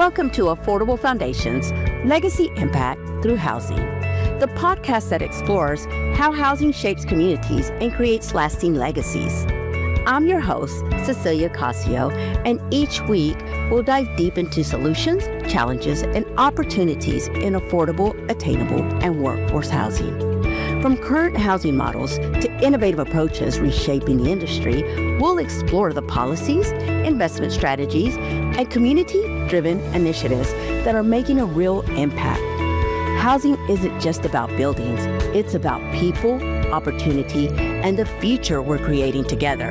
Welcome to Affordable Foundations, Legacy Impact Through Housing, the podcast that explores how housing shapes communities and creates lasting legacies. I'm your host, Cecilia Casio, and each week we'll dive deep into solutions, challenges, and opportunities in affordable, attainable, and workforce housing. From current housing models to innovative approaches reshaping the industry, we'll explore the policies, investment strategies, and community-driven initiatives that are making a real impact. Housing isn't just about buildings, it's about people, opportunity, and the future we're creating together.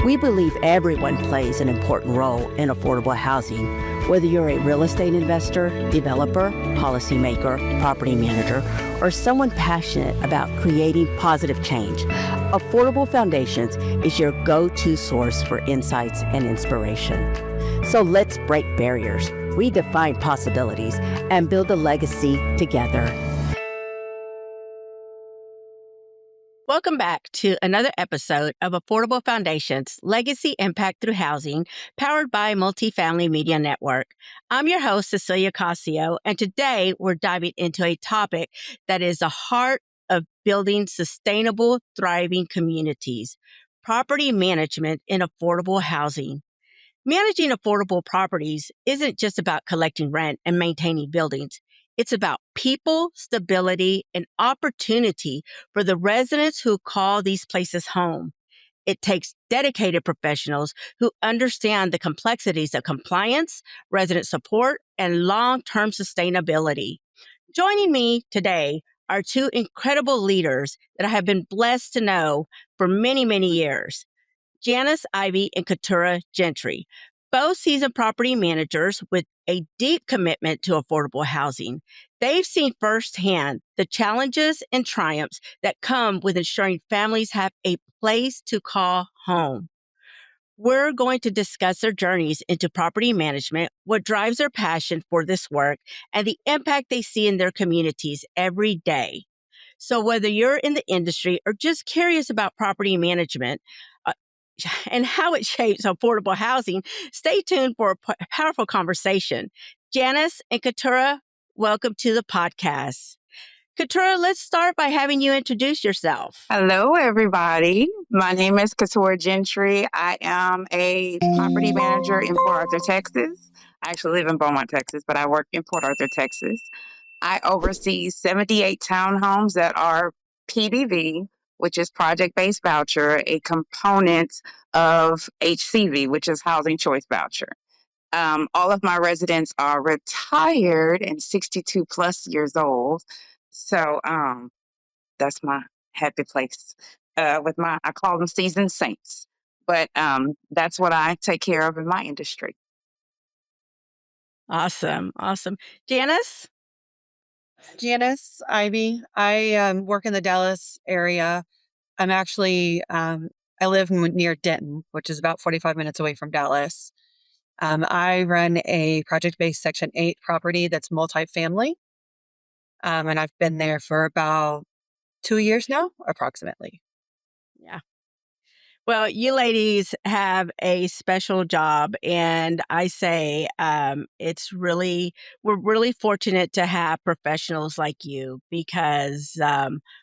We believe everyone plays an important role in affordable housing, whether you're a real estate investor, developer, policymaker, property manager, or someone passionate about creating positive change. Affordable Foundations is your go-to source for insights and inspiration. So let's break barriers, redefine possibilities, and build a legacy together. Welcome back to another episode of Affordable Foundations, Legacy Impact Through Housing, powered by Multifamily Media Network. I'm your host, Cecilia Casio, and today we're diving into a topic that is the heart of building sustainable, thriving communities: property management in affordable housing. Managing affordable properties isn't just about collecting rent and maintaining buildings. It's about people, stability, and opportunity for the residents who call these places home. It takes dedicated professionals who understand the complexities of compliance, resident support, and long-term sustainability. Joining me today are two incredible leaders that I have been blessed to know for many, many years: Janice Ivy and Keturah Gentry, both seasoned property managers with a deep commitment to affordable housing. They've seen firsthand the challenges and triumphs that come with ensuring families have a place to call home. We're going to discuss their journeys into property management, what drives their passion for this work, and the impact they see in their communities every day. So whether you're in the industry or just curious about property management, and how it shapes affordable housing, stay tuned for a powerful conversation. Janice and Keturah, welcome to the podcast. Keturah, let's start by having you introduce yourself. Hello, everybody. My name is Keturah Gentry. I am a property manager in Port Arthur, Texas. I actually live in Beaumont, Texas, but I work in Port Arthur, Texas. I oversee 78 townhomes that are PBV, which is project-based voucher, a component of HCV, which is housing choice voucher. All of my residents are retired and 62 plus years old. So that's my happy place with I call them seasoned saints. But that's what I take care of in my industry. Awesome. Janice? Janice Ivy. I work in the Dallas area. I'm actually, I live near Denton, which is about 45 minutes away from Dallas. I run a project-based Section 8 property that's multifamily. And I've been there for about 2 years now, approximately. Yeah. Well, you ladies have a special job, and I say we're really fortunate to have professionals like you, because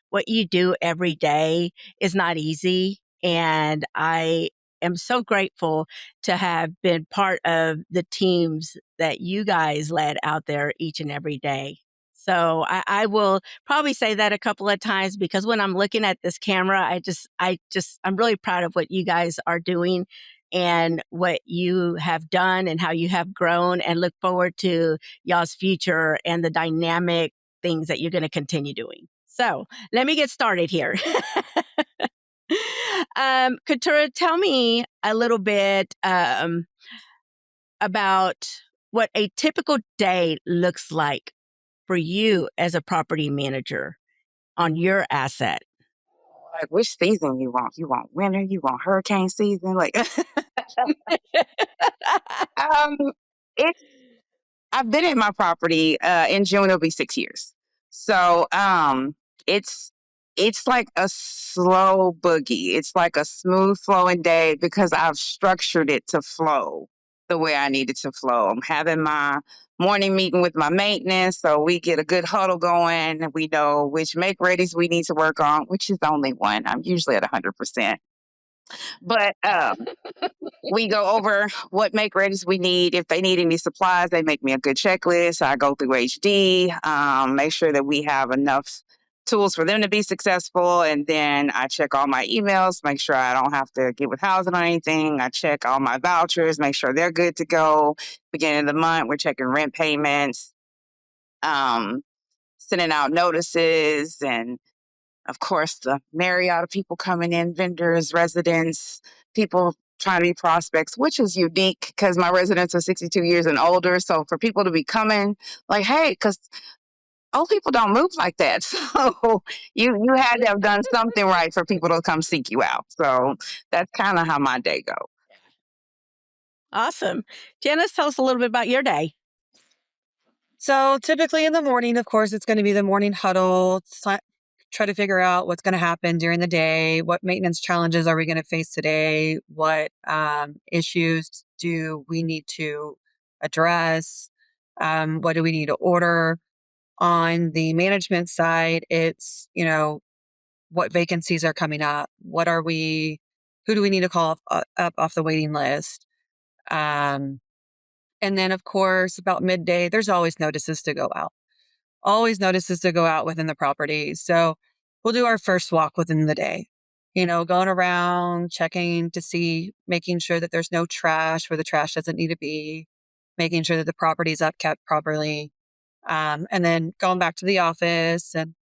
what you do every day is not easy. And I am so grateful to have been part of the teams that you guys led out there each and every day. So I will probably say that a couple of times, because when I'm looking at this camera, I'm really proud of what you guys are doing and what you have done and how you have grown, and look forward to y'all's future and the dynamic things that you're going to continue doing. So let me get started here. Keturah, tell me a little bit about what a typical day looks like for you as a property manager on your asset. Like, which season you want? You want winter? You want hurricane season? Like, um, it's. I've been at my property. In June it'll be 6 years. So it's it's like a slow boogie. It's like a smooth flowing day because I've structured it to flow. the way I need it to flow. I'm having my morning meeting with my maintenance, so we get a good huddle going. And we know which make readies we need to work on, which is only one. I'm usually at 100%. But we go over what make readies we need. If they need any supplies, they make me a good checklist. I go through HD, make sure that we have enough tools for them to be successful. And then I check all my emails, make sure I don't have to get with housing on anything. I check all my vouchers, make sure they're good to go. Beginning of the month, we're checking rent payments, um, sending out notices, and of course, the myriad of people coming in, vendors, residents, people trying to be prospects, which is unique because my residents are 62 years and older. So for people to be coming, like, hey, because old people don't move like that. So you had to have done something right for people to come seek you out. So that's kind of how my day goes. Awesome. Janice, tell us a little bit about your day. So typically in the morning, of course, it's going to be the morning huddle. Try to figure out what's going to happen during the day. What maintenance challenges are we going to face today? What issues do we need to address? What do we need to order? On the management side, it's, what vacancies are coming up? Who do we need to call up off the waiting list? Um, and then, of course, about midday, there's always notices to go out. Always notices to go out within the property. So we'll do our first walk within the day, going around, checking to see, making sure that there's no trash where the trash doesn't need to be, making sure that the property's upkept properly. And then going back to the office and,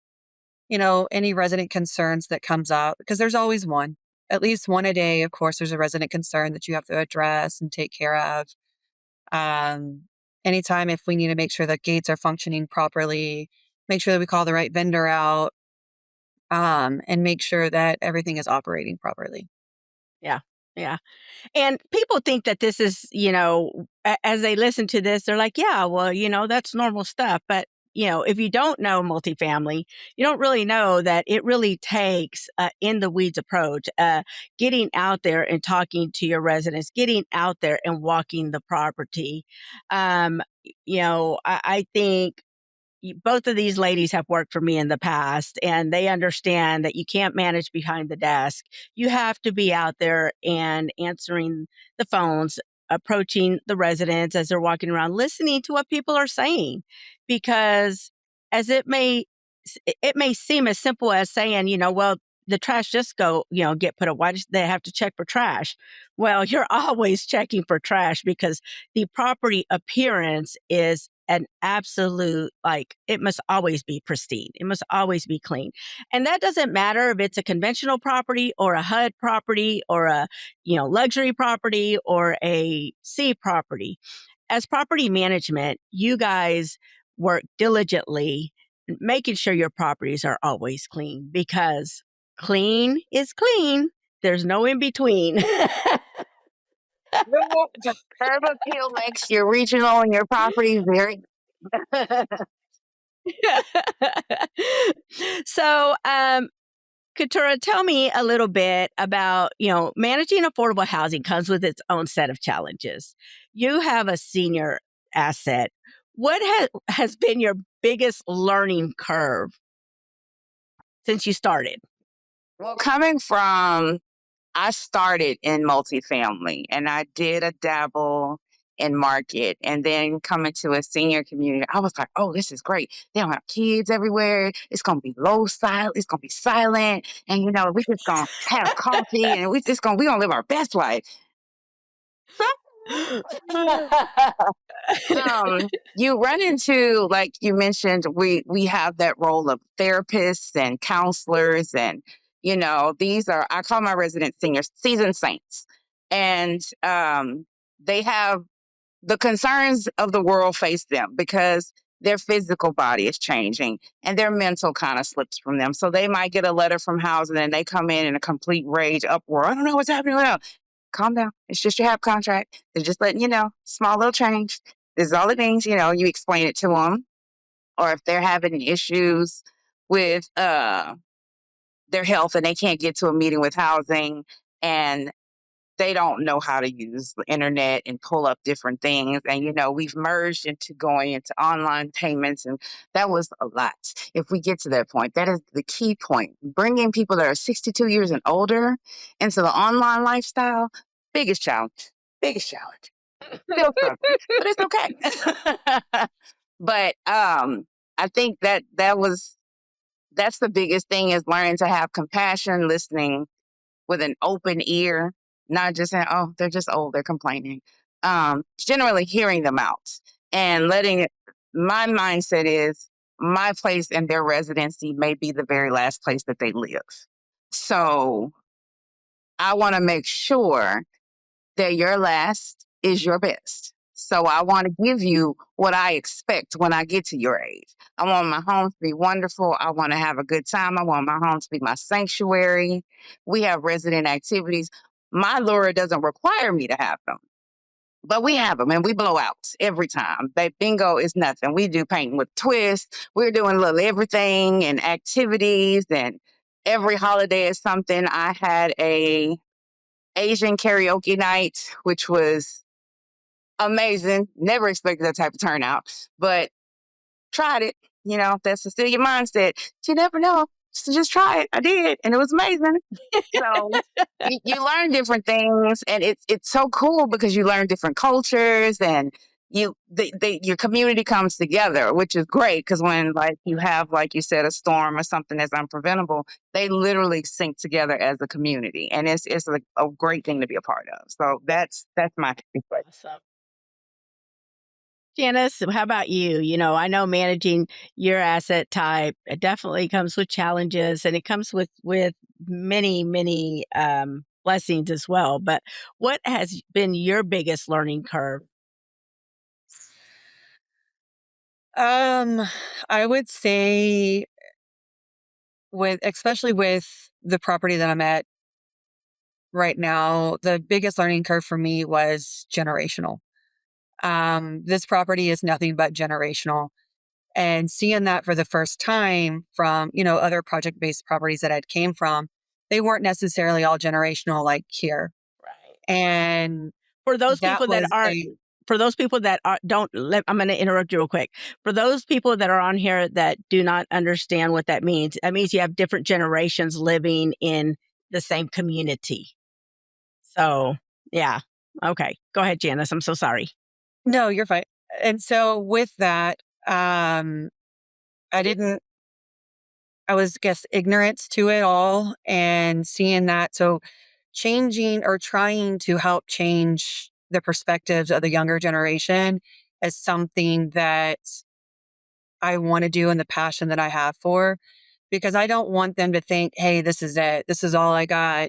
any resident concerns that comes up, because there's always one, at least one a day. Of course, there's a resident concern that you have to address and take care of. Um, Anytime if we need to make sure that gates are functioning properly, make sure that we call the right vendor out, and make sure that everything is operating properly. Yeah. Yeah. And people think that this is, as they listen to this, they're like, yeah, well, that's normal stuff. But, if you don't know multifamily, you don't really know that it really takes in the weeds approach, getting out there and talking to your residents, getting out there and walking the property. I think both of these ladies have worked for me in the past, and they understand that you can't manage behind the desk. You have to be out there and answering the phones, approaching the residents as they're walking around, listening to what people are saying. Because as it may seem as simple as saying, well, the trash just get put up. Why do they have to check for trash? Well, you're always checking for trash because the property appearance is an absolute, like, it must always be pristine. It must always be clean. And that doesn't matter if it's a conventional property or a HUD property or a, luxury property or a C property. As property management, you guys work diligently making sure your properties are always clean because clean is clean. There's no in between. Curb appeal makes your regional and your property very. So, Katura, tell me a little bit about, managing affordable housing comes with its own set of challenges. You have a senior asset. What has been your biggest learning curve since you started? Well, coming from, I started in multifamily and I did a dabble in market, and then coming to a senior community, I was like, oh, this is great. They don't have kids everywhere. It's gonna be low silent, it's gonna be silent, and we're just gonna have coffee and we gonna live our best life. You run into, like you mentioned, we have that role of therapists and counselors, and these are, I call my resident seniors seasoned saints, and they have the concerns of the world face them because their physical body is changing and their mental kind of slips from them. So they might get a letter from housing and they come in a complete rage, uproar. I don't know what's happening right now. Calm down. It's just your HAP contract. They're just letting you know. Small little change. This is all it means. You explain it to them. Or if they're having issues with their health and they can't get to a meeting with housing and they don't know how to use the internet and pull up different things. And, we've merged into going into online payments, and that was a lot. If we get to that point, that is the key point. Bringing people that are 62 years and older into the online lifestyle, biggest challenge, biggest challenge. Still struggling, but it's okay. But I think that's the biggest thing, is learning to have compassion, listening with an open ear, not just saying, "Oh, they're just old, they're complaining." Generally hearing them out and letting it. My mindset is, my place in their residency may be the very last place that they live. So I want to make sure that your last is your best. So I want to give you what I expect when I get to your age. I want my home to be wonderful. I want to have a good time. I want my home to be my sanctuary. We have resident activities. My lure doesn't require me to have them, but we have them and we blow out every time. That bingo is nothing. We do painting with twists. We're doing little everything and activities, and every holiday is something. I had a Asian karaoke night, which was amazing. Never expected that type of turnout, but tried it. That's still your mindset. You never know. So just try it. I did, and it was amazing. So you learn different things, and it's so cool because you learn different cultures, and your community comes together, which is great. Because when, like, you have, like you said, a storm or something that's unpreventable, they literally sync together as a community, and it's a great thing to be a part of. So that's my takeaway. Awesome. Janice, how about you? I know managing your asset type, it definitely comes with challenges, and it comes with many, many blessings as well. But what has been your biggest learning curve? Um, I would say, especially with the property that I'm at right now, the biggest learning curve for me was generational. This property is nothing but generational. And seeing that for the first time from, other project-based properties that I'd came from, they weren't necessarily all generational like here. Right. And For those that people that was aren't, a for those people that are, don't let, I'm going to interrupt you real quick. For those people that are on here that do not understand what that means you have different generations living in the same community. So, yeah. Okay. Go ahead, Janice. I'm so sorry. no, you're fine. And so with that, I didn't I was, guess, ignorant to it all and seeing that. So changing or trying to help change the perspectives of the younger generation is something that I want to do and the passion that I have for, because I don't want them to think, hey, this is it. This is all I got.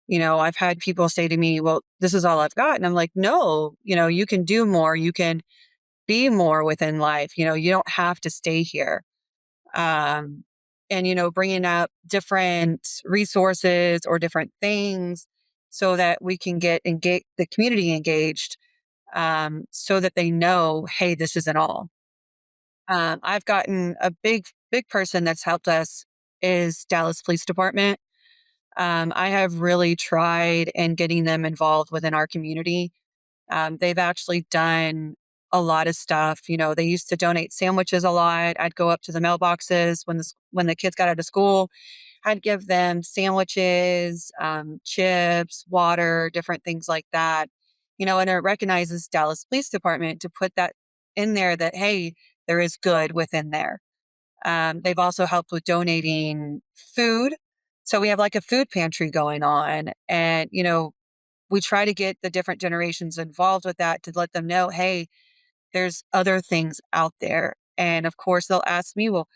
I've had people say to me, well, this is all I've got. And I'm like, no, you can do more. You can be more within life. You don't have to stay here. Um, and, bringing up different resources or different things so that we can get the community engaged, so that they know, hey, this isn't all. I've gotten a big person that's helped us is Dallas Police Department. I have really tried in getting them involved within our community. They've actually done a lot of stuff. They used to donate sandwiches a lot. I'd go up to the mailboxes when the kids got out of school. I'd give them sandwiches, chips, water, different things like that. And it recognizes Dallas Police Department to put that in there, that hey, there is good within there. They've also helped with donating food. So we have like a food pantry going on, and we try to get the different generations involved with that to let them know, hey, there's other things out there. And of course, they'll ask me, well,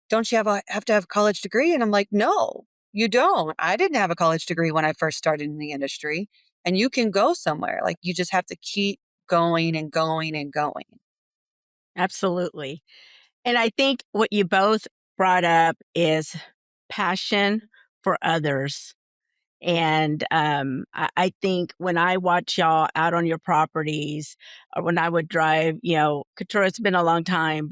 don't you have to have a college degree? And I'm like, no, you don't. I didn't have a college degree when I first started in the industry. And you can go somewhere. Like, you just have to keep going and going and going. Absolutely. And I think what you both brought up is passion for others. And I think when I watch y'all out on your properties, or when I would drive, Katura, it's been a long time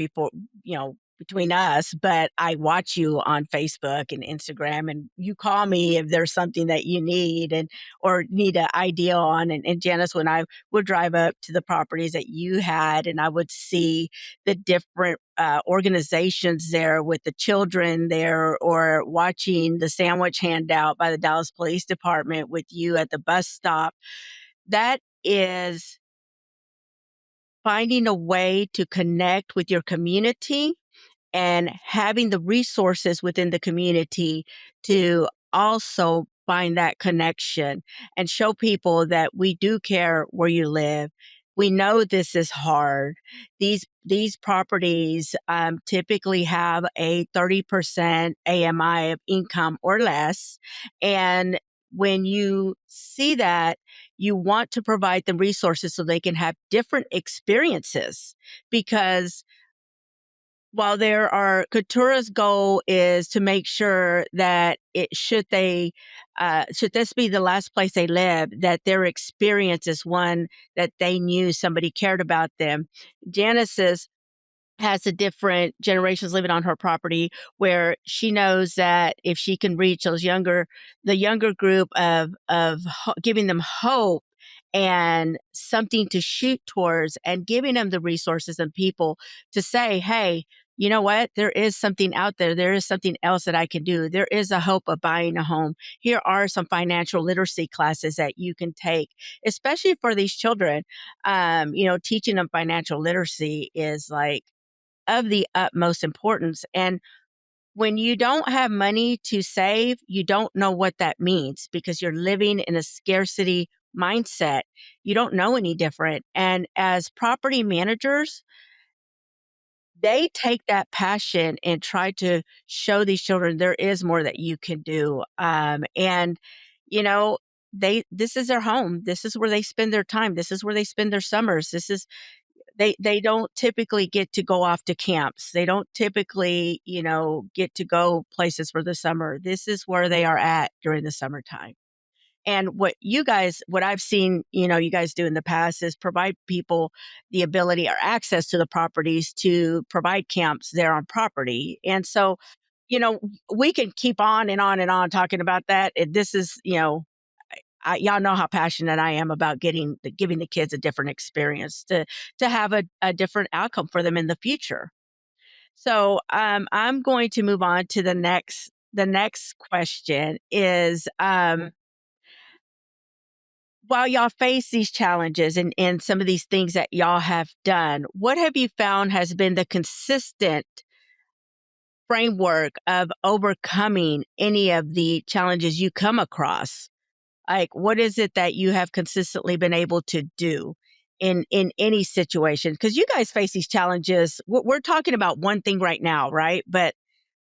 between us, but I watch you on Facebook and Instagram, and you call me if there's something that you need and or need an idea on. And Janice, when I would drive up to the properties that you had, and I would see the different organizations there with the children there, or watching the sandwich handout by the Dallas Police Department with you at the bus stop, that is finding a way to connect with your community and having the resources within the community to also find that connection and show people that we do care where you live. We know this is hard. These properties typically have a 30% AMI of income or less, and when you see that, you want to provide them resources so they can have different experiences, because while there are Katura's goal is to make sure that should this be the last place they live, that their experience is one that they knew somebody cared about them. Janice's has the different generations living on her property, where she knows that if she can reach the younger group of giving them hope and something to shoot towards, and giving them the resources and people to say, hey, you know what? There is something out there. There is something else that I can do. There is a hope of buying a home. Here are some financial literacy classes that you can take, especially for these children. Teaching them financial literacy is like of the utmost importance. And when you don't have money to save, you don't know what that means, because you're living in a scarcity mindset. You don't know any different. And as property managers, they take that passion and try to show these children there is more that you can do. And, you know, this is their home. This is where they spend their time. This is where they spend their summers. They don't typically get to go off to camps. They don't typically, get to go places for the summer. This is where they are at during the summertime. And what I've seen, you guys do in the past is provide people the ability or access to the properties to provide camps there on property. And so, you know, we can keep on and on and on talking about that. This is, y'all know how passionate I am about giving the kids a different experience to have a different outcome for them in the future. So I'm going to move on to the next question is, while y'all face these challenges and some of these things that y'all have done, what have you found has been the consistent framework of overcoming any of the challenges you come across? Like, what is it that you have consistently been able to do in any situation? Because you guys face these challenges. We're talking about one thing right now, right? But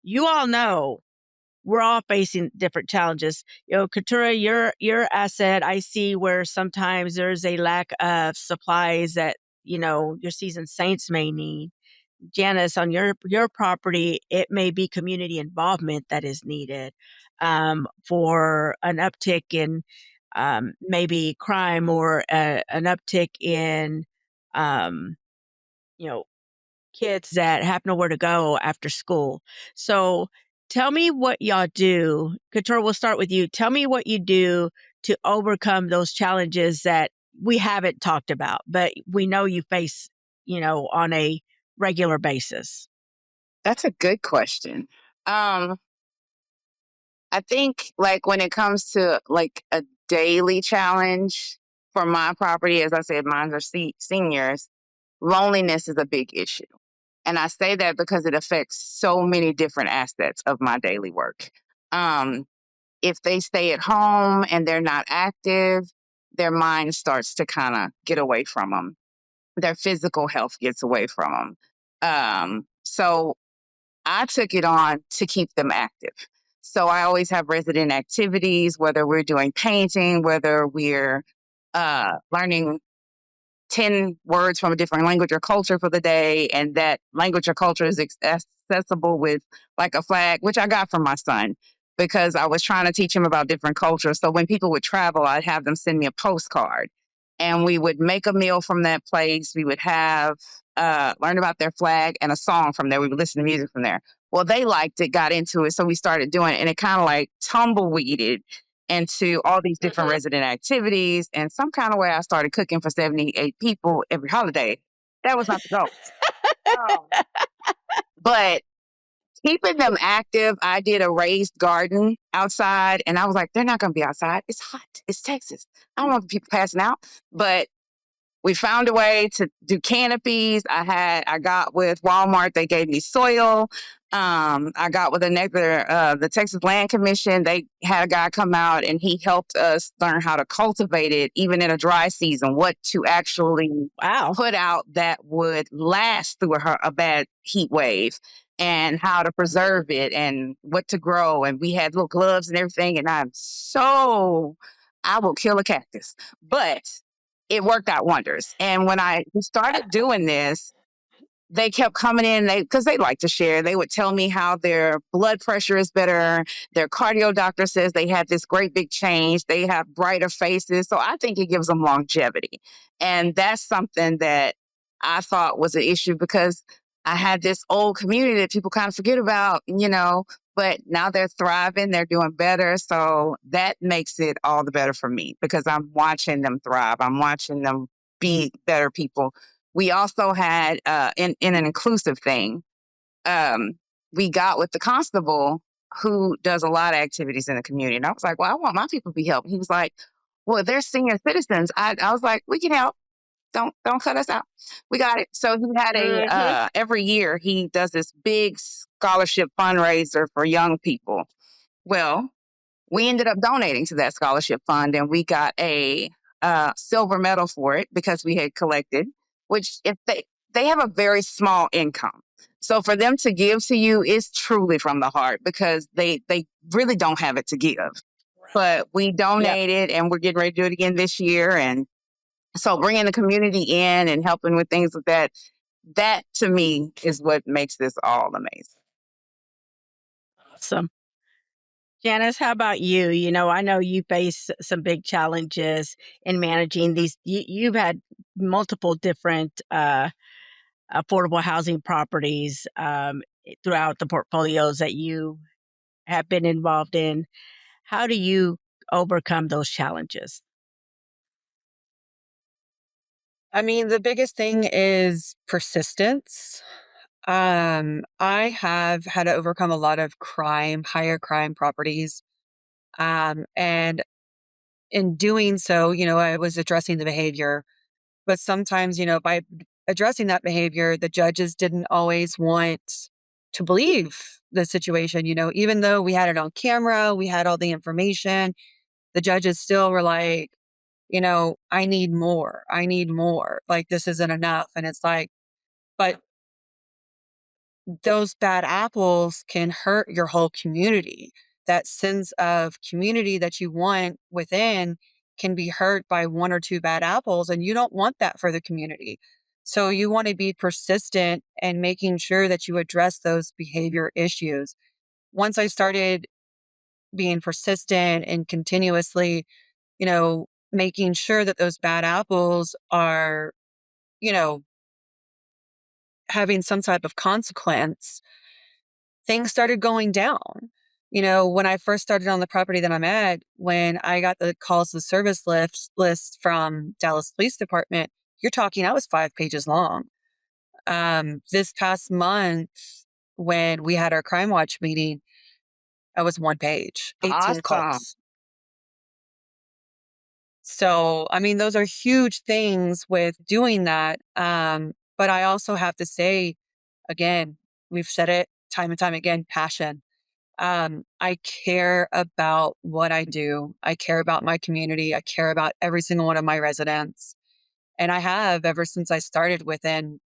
you all know we're all facing different challenges. Katura, your asset, I see where sometimes there's a lack of supplies that your seasoned saints may need. Janice, on your property, it may be community involvement that is needed for an uptick in maybe crime, or an uptick in um, you know kids that have nowhere to go after school. So tell me what y'all do. Couture, we'll start with you. Tell me what you do to overcome those challenges that we haven't talked about, but we know you face, on a regular basis. That's a good question. Um, I think like when it comes to like a daily challenge for my property, as I said, mine are seniors, loneliness is a big issue. And I say that because it affects so many different aspects of my daily work. Um, if they stay at home and they're not active, their mind starts to kind of get away from them. Their physical health gets away from them. So I took it on to keep them active. So I always have resident activities, whether we're doing painting, whether we're learning 10 words from a different language or culture for the day, and that language or culture is accessible with like a flag, which I got from my son because I was trying to teach him about different cultures. So when people would travel, I'd have them send me a postcard, and we would make a meal from that place. We would have learned about their flag and a song from there. We would listen to music from there. Well, they liked it, got into it, so we started doing it, and it kind of like tumbleweeded into all these different Mhm. resident activities. And some kind of way, I started cooking for 78 people every holiday. That was not the goal. Um, but keeping them active, I did a raised garden outside, and I was like, they're not going to be outside. It's hot. It's Texas. I don't want people passing out. But we found a way to do canopies. I got with Walmart. They gave me soil. I got with the Texas Land Commission. They had a guy come out and he helped us learn how to cultivate it, even in a dry season, what to actually Wow. put out that would last through a bad heat wave, and how to preserve it and what to grow. And we had little gloves and everything. And I will kill a cactus, but it worked out wonders. And when I started doing this, they kept coming in, because they like to share. They would tell me how their blood pressure is better. Their cardio doctor says they had this great big change. They have brighter faces. So I think it gives them longevity. And that's something that I thought was an issue, because I had this old community that people kind of forget about, but now they're thriving, they're doing better. So that makes it all the better for me, because I'm watching them thrive. I'm watching them be better people. We also had, in an inclusive thing, um, we got with the constable who does a lot of activities in the community. And I was like, well, I want my people to be helped. He was like, well, they're senior citizens. I was like, we can help. Don't cut us out. We got it. So he had Mhm. every year he does this big scholarship fundraiser for young people. Well, we ended up donating to that scholarship fund, and we got a silver medal for it, because we had collected. Which, if they have a very small income, so for them to give to you is truly from the heart, because they really don't have it to give. But we Yep. donated, and we're getting ready to do it again this year. And so bringing the community in and helping with things like that to me is what makes this all amazing. Awesome. Janice, how about you? I know you face some big challenges in managing these. You've had multiple different affordable housing properties throughout the portfolios that you have been involved in. How do you overcome those challenges? I mean, the biggest thing is persistence. I have had to overcome a lot of higher crime properties. And in doing so, I was addressing the behavior, but sometimes, by addressing that behavior, the judges didn't always want to believe the situation. Even though we had it on camera, we had all the information, the judges still were like, I need more. I need more. Like, this isn't enough. And it's like, but those bad apples can hurt your whole community. That sense of community that you want within can be hurt by one or two bad apples, and you don't want that for the community. So you want to be persistent and making sure that you address those behavior issues. Once I started being persistent and continuously, making sure that those bad apples are, you know, having some type of consequence, things started going down. When I first started on the property that I'm at, when I got the calls to service list from Dallas Police Department, you're talking, I was 5 pages long. This past month, when we had our Crime Watch meeting, I was 1 page, 18 Awesome. calls. So, I mean, those are huge things with doing that. But I also have to say, again, we've said it time and time again, passion. I care about what I do. I care about my community. I care about every single one of my residents. And I have ever since I started within,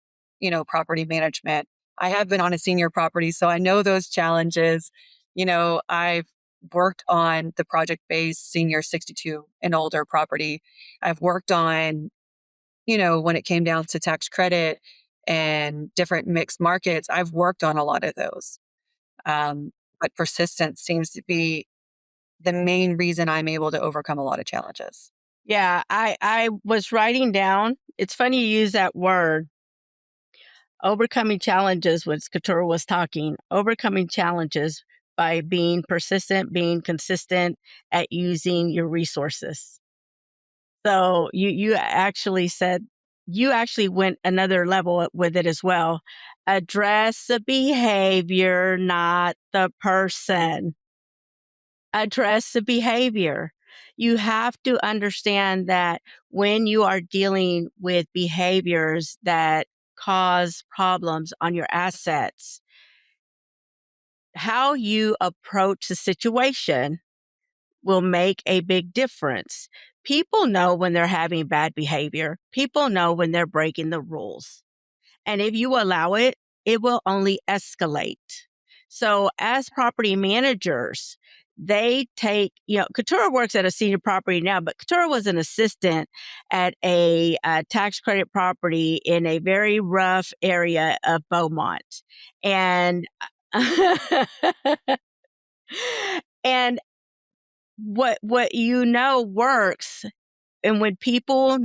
property management. I have been on a senior property, so I know those challenges. I've worked on the project based senior 62 and older property. I've worked on, when it came down to tax credit and different mixed markets, I've worked on a lot of those. But persistence seems to be the main reason I'm able to overcome a lot of challenges. Yeah, I was writing down. It's funny you use that word. overcoming challenges when Couture was talking, overcoming challenges by being persistent, being consistent at using your resources. So you actually said you actually went another level with it as well. Address the behavior, not the person. Address the behavior. You have to understand that when you are dealing with behaviors that cause problems on your assets, how you approach the situation will make a big difference. People know when they're having bad behavior. People know when they're breaking the rules. And if you allow it, it will only escalate. So, as property managers, they take, Katura works at a senior property now, but Katura was an assistant at a tax credit property in a very rough area of Beaumont. And, and what works. And when people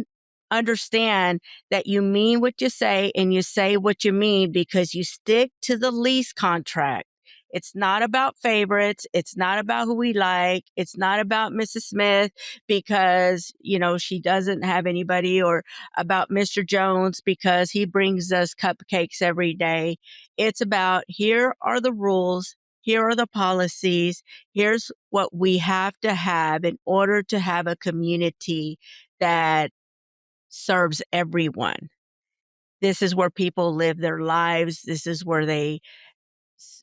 understand that you mean what you say and you say what you mean because you stick to the lease contract. It's not about favorites. It's not about who we like. It's not about Mrs. Smith because, she doesn't have anybody, or about Mr. Jones because he brings us cupcakes every day. It's about, here are the rules. Here are the policies. Here's what we have to have in order to have a community that serves everyone. This is where people live their lives. This is where they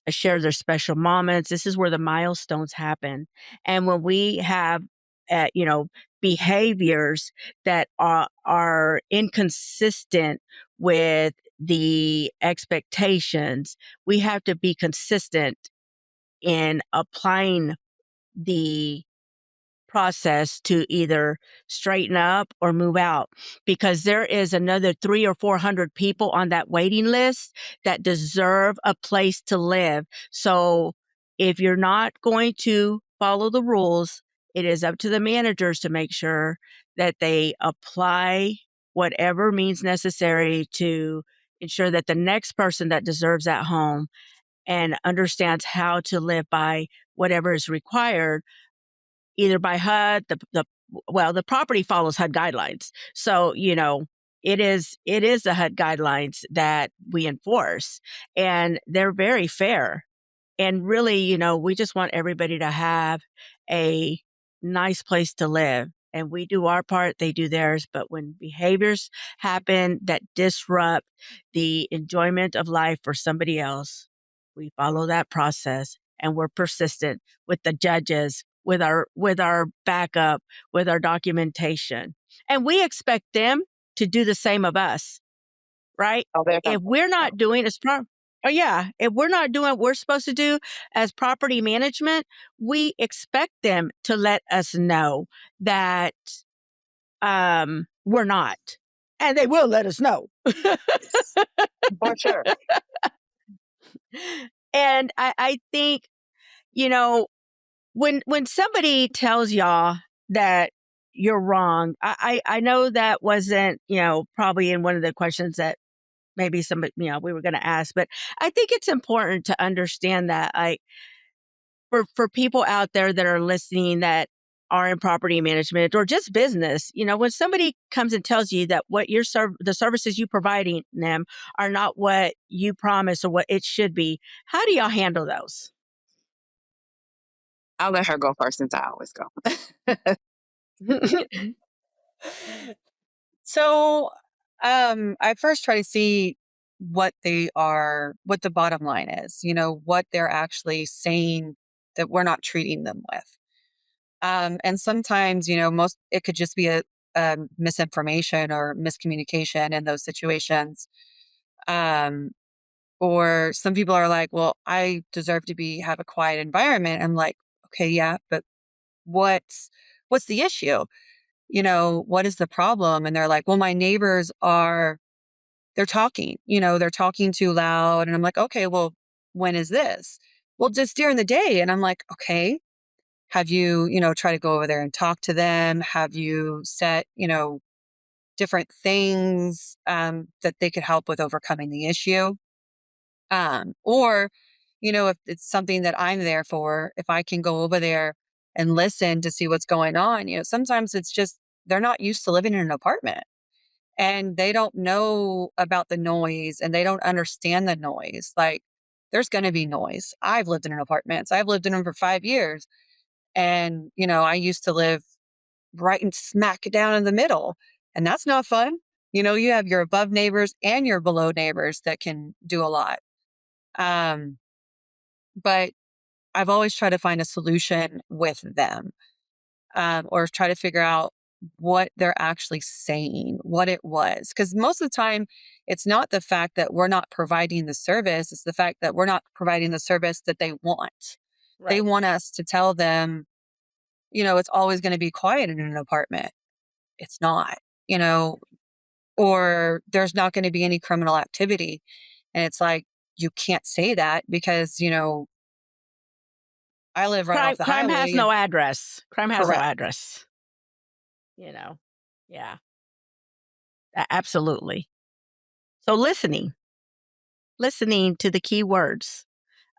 share their special moments. This is where the milestones happen. And when we have, behaviors that are inconsistent with the expectations, we have to be consistent in applying the process to either straighten up or move out, because there is another 3 or 400 people on that waiting list that deserve a place to live. So if you're not going to follow the rules, it is up to the managers to make sure that they apply whatever means necessary to ensure that the next person that deserves that home and understands how to live by whatever is required, either by HUD, the property follows HUD guidelines. So, it is the HUD guidelines that we enforce, and they're very fair. And really, we just want everybody to have a nice place to live. And we do our part, they do theirs. But when behaviors happen that disrupt the enjoyment of life for somebody else, we follow that process and we're persistent with the judges, with our backup, with our documentation. And we expect them to do the same of us, right? Oh, there's If we're not doing as oh yeah, if we're not doing what we're supposed to do as property management, we expect them to let us know that we're not. And they will let us know. for sure. And I think, you know, when somebody tells y'all that you're wrong, I know that wasn't, probably in one of the questions that maybe somebody, we were going to ask, but I think it's important to understand that, like, for people out there that are listening that are in property management or just business, when somebody comes and tells you that what the services you providing them are not what you promise or what it should be, how do y'all handle those? I'll let her go first since I always go. So, I first try to see what the bottom line is, what they're actually saying that we're not treating them with. And sometimes, it could just be a misinformation or miscommunication in those situations. Um, or some people are like, well, I deserve to have a quiet environment. I'm like, okay, yeah, but what's, what's the issue? What is the problem? And they're like, well, my neighbors they're talking, they're talking too loud. And I'm like, okay, well, when is this? Well, just during the day. And I'm like, okay, have you, try to go over there and talk to them? Have you set, different things that they could help with overcoming the issue. Or, if it's something that I'm there for, if I can go over there and listen to see what's going on, sometimes it's just they're not used to living in an apartment and they don't know about the noise and they don't understand the noise. Like, there's going to be noise. I've lived in an apartment. I've lived in them for 5 years. And, I used to live right and smack down in the middle. And that's not fun. You have your above neighbors and your below neighbors that can do a lot. Um, but I've always tried to find a solution with them, or try to figure out what they're actually saying, what it was. Because most of the time, it's not the fact that we're not providing the service, it's the fact that we're not providing the service that they want. They Right. want us to tell them, it's always going to be quiet in an apartment. It's not, you know, or there's not going to be any criminal activity. And it's like, you can't say that because, I live right off the Crime has highway no and address. Crime has no correct. address, you know? Yeah, absolutely. So listening to the key words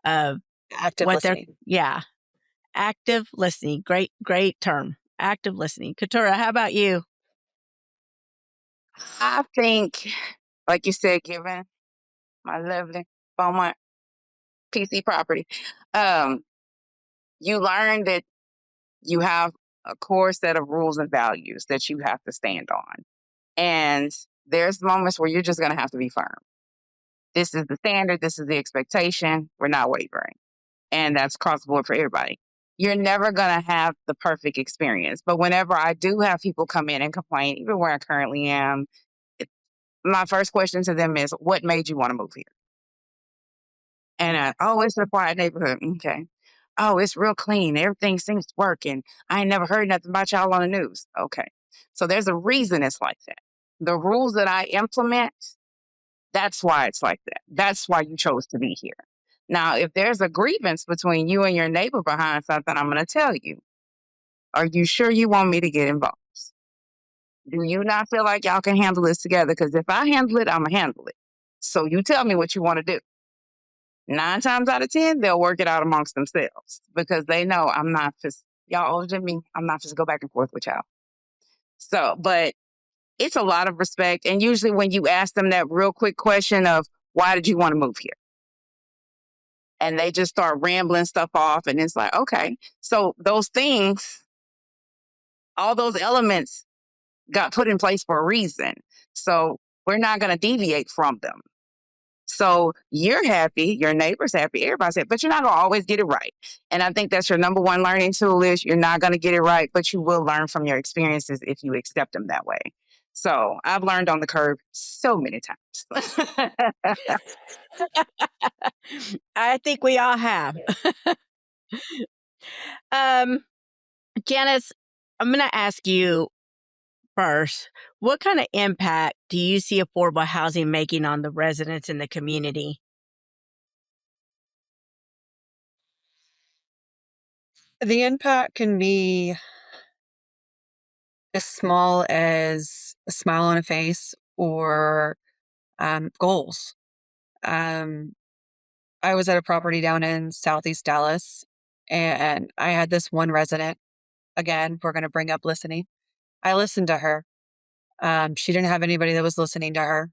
of Active what they're listening. yeah, active listening. Great term. Active listening. Katura, how about you? I think, like you said, given my lovely Beaumont PC property, um, you learn that you have a core set of rules and values that you have to stand on. And there's moments where you're just going to have to be firm. This is the standard. This is the expectation. We're not wavering. And that's across the board for everybody. You're never going to have the perfect experience. But whenever I do have people come in and complain, even where I currently am, it, my first question to them is, what made you want to move here? And oh, it's a quiet neighborhood. Okay. Oh, it's real clean. Everything seems working. I ain't never heard nothing about y'all on the news. Okay. So there's a reason it's like that. The rules that I implement, that's why it's like that. That's why you chose to be here. Now, if there's a grievance between you and your neighbor behind something, I'm going to tell you, are you sure you want me to get involved? Do you not feel like y'all can handle this together? Because if I handle it, I'm going to handle it. So you tell me what you want to do. 9 times out of 10, they'll work it out amongst themselves because they know I'm not just, y'all older than me. I'm not just go back and forth with y'all. So, but it's a lot of respect. And usually when you ask them that real quick question of, why did you want to move here? And they just start rambling stuff off. And it's like, okay. So those things, all those elements got put in place for a reason. So we're not going to deviate from them. So you're happy, your neighbor's happy, everybody's happy, but you're not going to always get it right. And I think that's your number one learning tool is you're not going to get it right, but you will learn from your experiences if you accept them that way. So I've learned on the curb so many times. I think we all have. Um, Janice, I'm going to ask you first, what kind of impact do you see affordable housing making on the residents in the community? The impact can be as small as a smile on a face or goals. Um, I was at a property down in Southeast Dallas, and I had this one resident. Again, we're going to bring up listening. I listened to her. She didn't have anybody that was listening to her.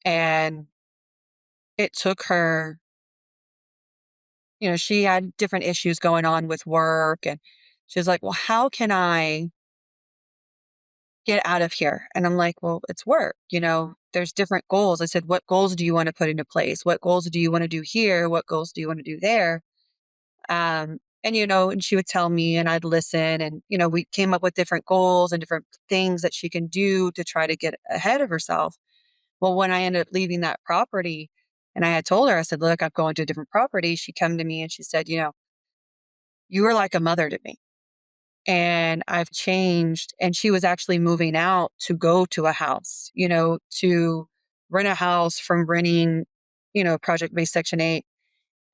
And it took her, she had different issues going on with work. And she was like, well, how can I get out of here? And I'm like, well, it's work. There's different goals. I said, what goals do you want to put into place? What goals do you want to do here? What goals do you want to do there? And she would tell me and I'd listen. And, we came up with different goals and different things that she can do to try to get ahead of herself. Well, when I ended up leaving that property and I had told her, I said, look, I'm going to a different property. She came to me and she said, you were like a mother to me and I've changed. And she was actually moving out to go to a house, to rent a house from renting, project based Section 8.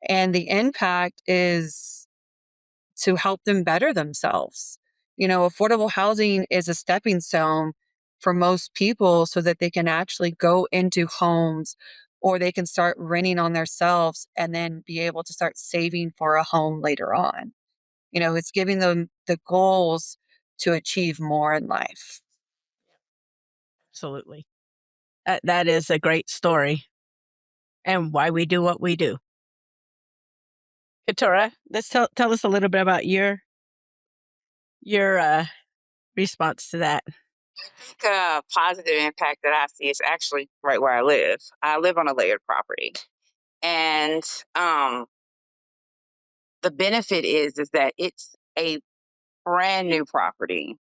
And the impact is to help them better themselves. Affordable housing is a stepping stone for most people so that they can actually go into homes or they can start renting on themselves and then be able to start saving for a home later on. It's giving them the goals to achieve more in life. Absolutely. That is a great story and why we do what we do. Katura, let's tell us a little bit about your response to that. Think a positive impact that I see is actually right where I live. I live on a layered property, and um, the benefit is that it's a brand new property,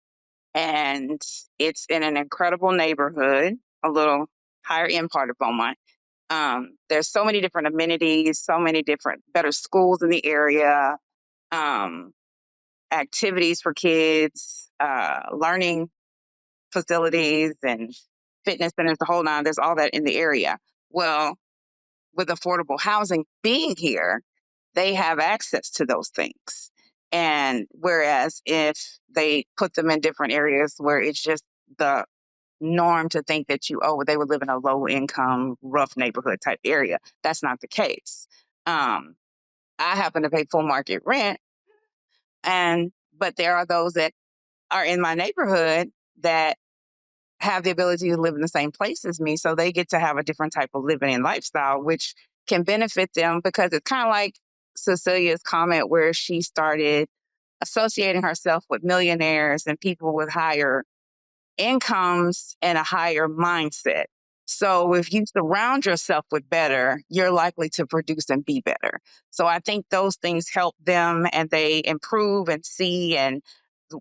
and it's in an incredible neighborhood, a little higher end part of Beaumont. There's so many different amenities, so many different better schools in the area, um, activities for kids, learning facilities and fitness centers, the whole nine. There's all that in the area. Well, with affordable housing being here, they have access to those things. And whereas if they put them in different areas where it's just the norm to think that they would live in a low income, rough neighborhood type area, that's not the case. Um, I happen to pay full market rent, but there are those that are in my neighborhood that have the ability to live in the same place as me. So they get to have a different type of living and lifestyle, which can benefit them because it's kind of like Cecilia's comment where she started associating herself with millionaires and people with higher incomes and a higher mindset. So if you surround yourself with better, you're likely to produce and be better. So I think those things help them and they improve and see. And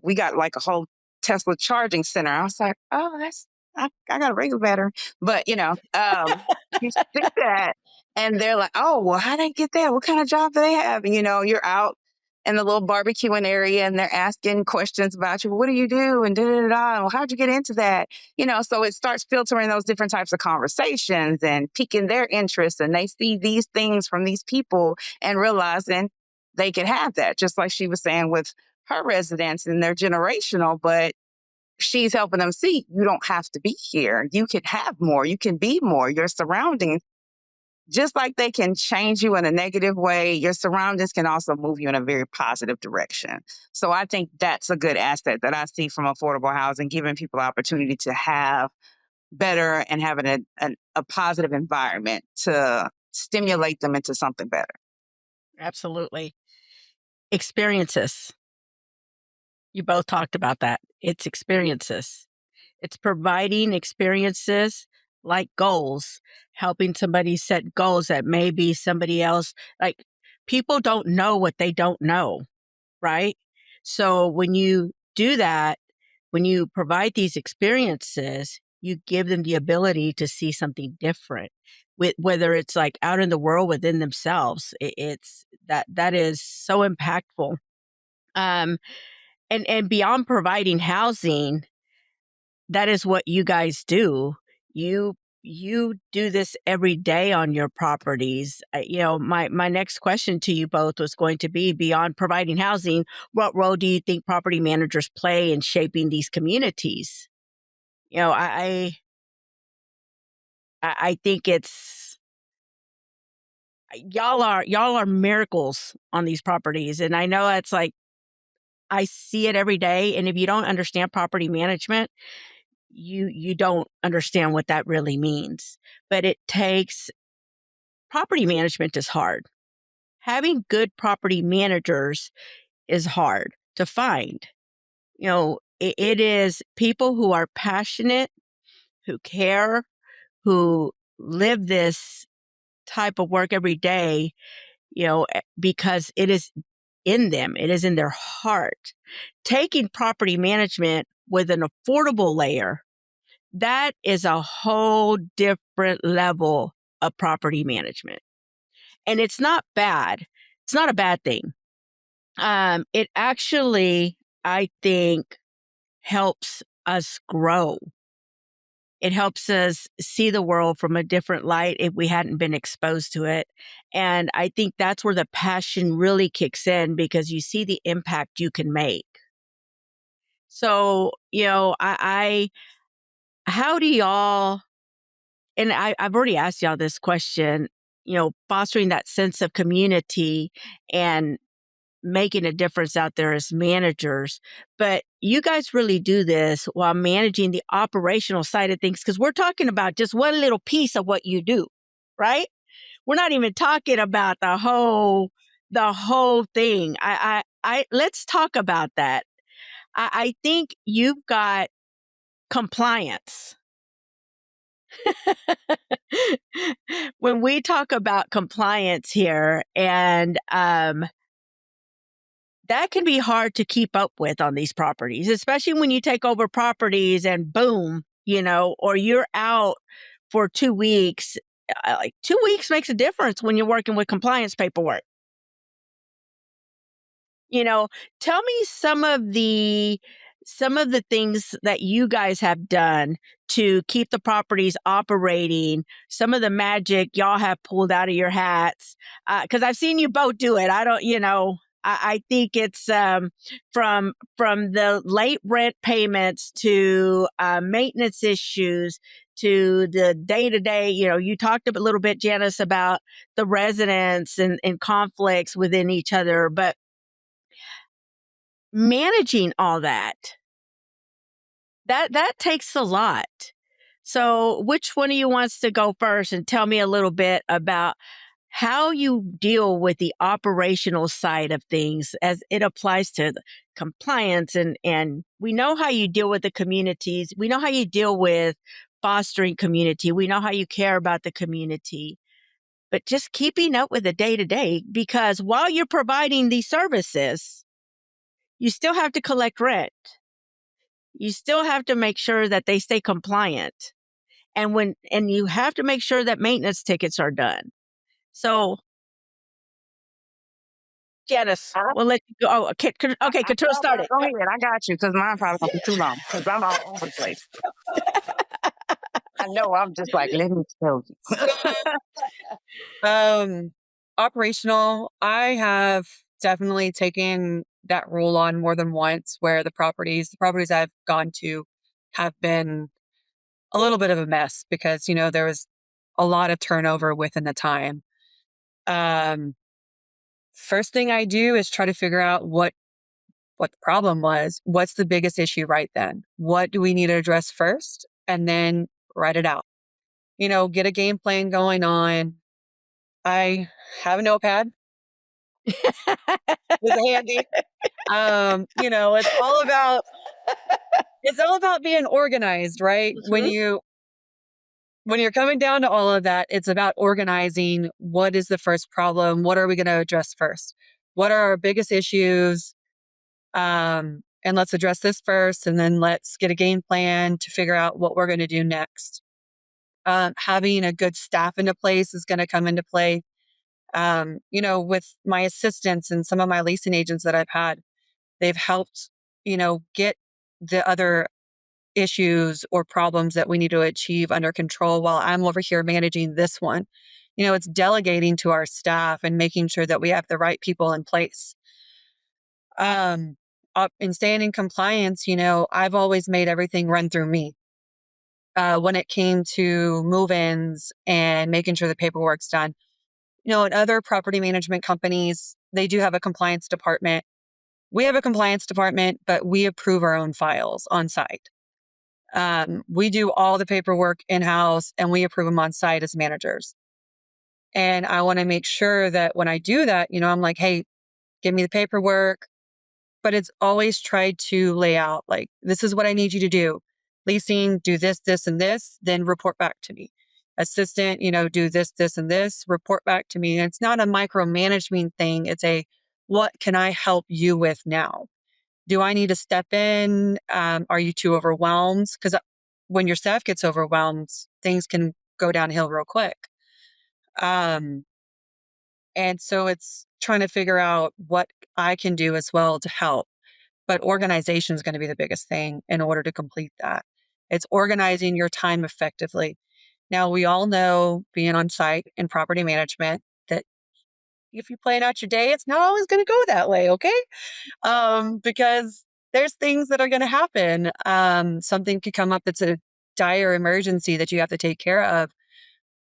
we got like a whole Tesla charging center. I was like, oh, I got a regular battery. But you see that and they're like, oh, well, how they get that? What kind of job do they have? And you're out in the little barbecuing area and they're asking questions about you. What do you do? And da da da. Da. Well, how'd you get into that? So it starts filtering those different types of conversations and piquing their interest. And they see these things from these people and realizing they can have that, just like she was saying with her residents and they're generational, but she's helping them see you don't have to be here. You can have more, you can be more. Your surroundings, just like they can change you in a negative way, your surroundings can also move you in a very positive direction. So I think that's a good asset that I see from affordable housing, giving people opportunity to have better and having a positive environment to stimulate them into something better. Absolutely. Experiences. You both talked about that. It's experiences. It's providing experiences like goals, helping somebody set goals that maybe somebody else, like people don't know what they don't know, right? So when you do that, when you provide these experiences, you give them the ability to see something different. With whether it's like out in the world within themselves, it's that is so impactful. Um, and beyond providing housing, that is what you guys do. You you do this every day on your properties. My next question to you both was going to be beyond providing housing, what role do you think property managers play in shaping these communities? You know, I think it's y'all are miracles on these properties, and I know it's like I see it every day. And if you don't understand property management, you don't understand what that really means. But it takes property management is hard. Having good property managers is hard to find. It is people who are passionate, who care, who live this type of work every day, because it is in them, it is in their heart. Taking property management with an affordable layer, that is a whole different level of property management. And it's not bad. It's not a bad thing. It actually, I think, helps us grow. It helps us see the world from a different light if we hadn't been exposed to it. And I think that's where the passion really kicks in because you see the impact you can make. So, how do y'all, and I've already asked y'all this question, fostering that sense of community and making a difference out there as managers. But you guys really do this while managing the operational side of things, because we're talking about just one little piece of what you do, right? We're not even talking about the whole thing. I let's talk about that. I think you've got compliance. When we talk about compliance here, and that can be hard to keep up with on these properties, especially when you take over properties and boom, or you're out for 2 weeks. Like 2 weeks makes a difference when you're working with compliance paperwork. You know, tell me some of the things that you guys have done to keep the properties operating, some of the magic y'all have pulled out of your hats. Because I've seen you both do it. I don't, I think it's from the late rent payments to maintenance issues to the day to day. You talked a little bit, Janice, about the residents and conflicts within each other, but managing all that takes a lot. So which one of you wants to go first and tell me a little bit about how you deal with the operational side of things as it applies to the compliance, and we know how you deal with the communities, we know how you deal with fostering community, we know how you care about the community, but just keeping up with the day to day, because while you're providing these services, you still have to collect rent. You still have to make sure that they stay compliant. And you have to make sure that maintenance tickets are done. So, Janice, I, we'll let you go. Oh, okay, okay, Katrina go started. ahead. I got you because mine probably gonna be too long because I'm all over the place. I know. I'm just like, let me tell you. Um, Operational, I have definitely taken that role on more than once where the properties I've gone to have been a little bit of a mess because, there was a lot of turnover within the time. Um, First thing I do is try to figure out what the problem was. What's the biggest issue right then? What do we need to address first? And then write it out. Get a game plan going on. I have a notepad with a handy. It's all about being organized, right? When Mhm. you're coming down to all of that, it's about organizing what is the first problem, what are we going to address first? What are our biggest issues? And let's address this first, and then let's get a game plan to figure out what we're going to do next. Having a good staff into place is going to come into play. With my assistants and some of my leasing agents that I've had, they've helped, get the other issues or problems that we need to achieve under control while I'm over here managing this one. It's delegating to our staff and making sure that we have the right people in place. Um, in staying in compliance, I've always made everything run through me. When it came to move-ins and making sure the paperwork's done, in other property management companies, they do have a compliance department. We have a compliance department, but we approve our own files on site. We do all the paperwork in-house and we approve them on site as managers. And I want to make sure that when I do that, I'm like, hey, give me the paperwork. But it's always tried to lay out like, this is what I need you to do. Leasing, do this, this, and this, then report back to me. Assistant, do this, this, and this, report back to me. And it's not a micromanagement thing. It's what can I help you with now? Do I need to step in? Are you too overwhelmed? Because when your staff gets overwhelmed, things can go downhill real quick. Um, and so it's trying to figure out what I can do as well to help. But organization is going to be the biggest thing in order to complete that. It's organizing your time effectively. Now, we all know being on site in property management that if you plan out your day, it's not always going to go that way, okay? Because there's things that are going to happen. Something could come up that's a dire emergency that you have to take care of